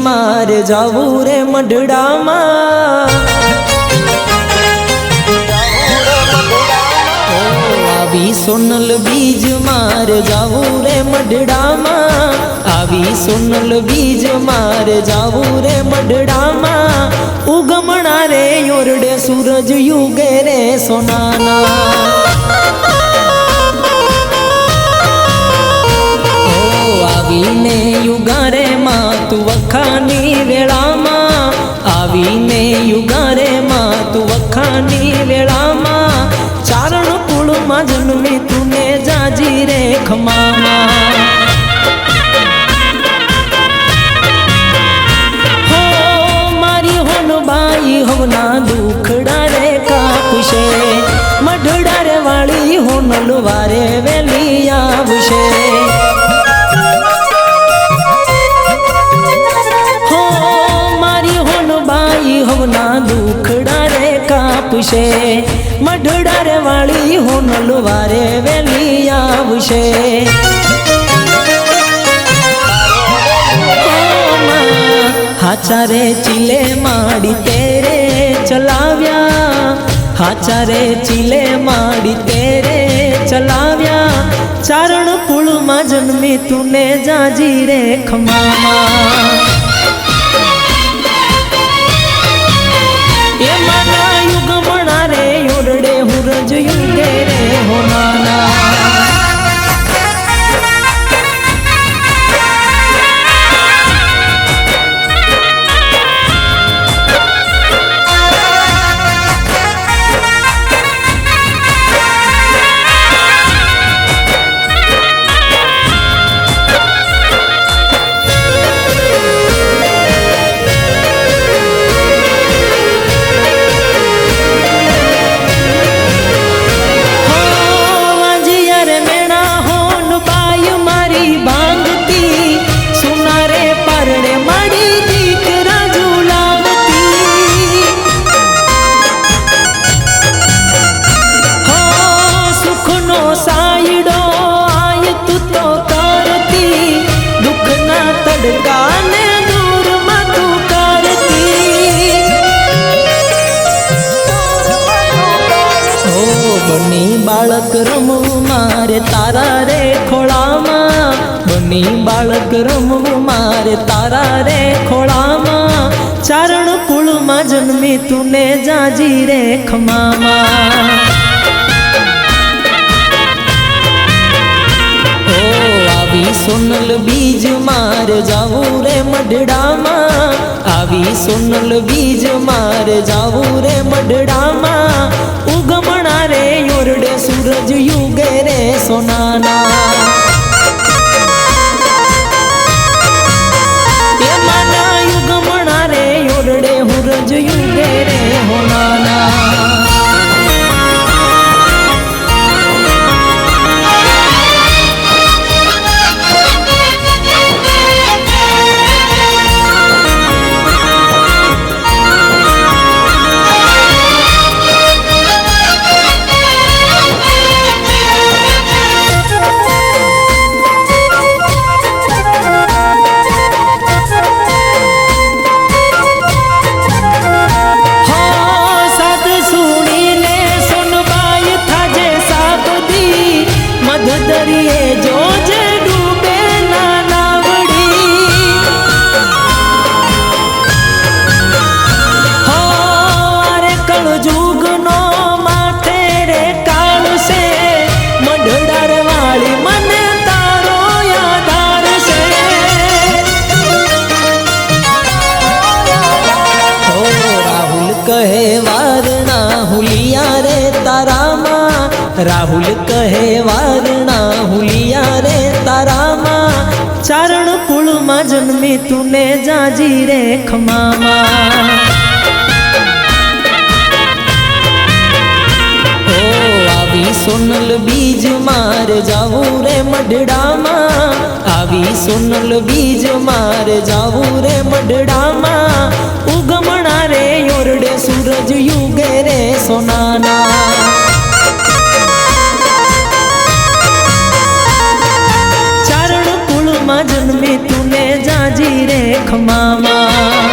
मारे जावू रे मढड़ामां। आवी सोनल बीज मारे जावू रे मढड़ामां। आवी सोनल बीज मारे जावू रे मढड़ामां। उगमणा रे योरडे सूरज युगे रे सोनाना। आवीने युगारे मां तू वखानी वेळामां। आवीने युगारे मां तू वखानी वेळामां। चारण कुळ मां जन्मी तूने जाजी रे खमामा। हो मारी होन बाई होना दुखड़ा रे कापशे। मढड़ा रे वाली होनल वारे वेली आवशे। होना दुखड़ा रे कापशे। मढड़ा रे वाली होनल वारे वेली आवशे। हाचा रे चिले माड़ी तेरे चलाव्या। हाचा रे चिले माड़ी तेरे चलाव्या। चारण कुळ मां जन्मी तूने जाजी रे खमामा। ये माना युग मणा रे योरडे हुरज युगे रे होनाना। बनी बाळक रमवू मारे तारा रे खोळामां। बनी बाळक रमवू मारे तारा रे खोळामां। चारण कुळ मां जन्मी तूने जाजी रे खमामा। आवी सोनल बीज मारे जावू रे मढड़ामां। आवी सोनल बीज मारे जावू रे मढड़ामां। उगमणा रे योरडे सूरज युगे रे सोनाना। ये माना युगमणा रे योरडे हुरज युगे रे होनाना। दरिए जो जे डूबे ना नावड़ी। हो अरे कल जुग नो माथे रे काल से। मढड़ार वाली मन तारो यादार से। हो राहुल कहे वारना हुलिया रे तारामा। राहुल कहे वारना हुलिया रे तारामां। चारण कुळ मां जन्मी तूने जाजी रे खमामा। आवी सोनल बीज मारे जावू रे मढड़ामां। आवी सोनल बीज मारे जावू रे मढड़ामां। उगमणा रे योरडे सूरज युगे रे सोनाना। जन्मी तूने जाजी મારી રે ખમામાં.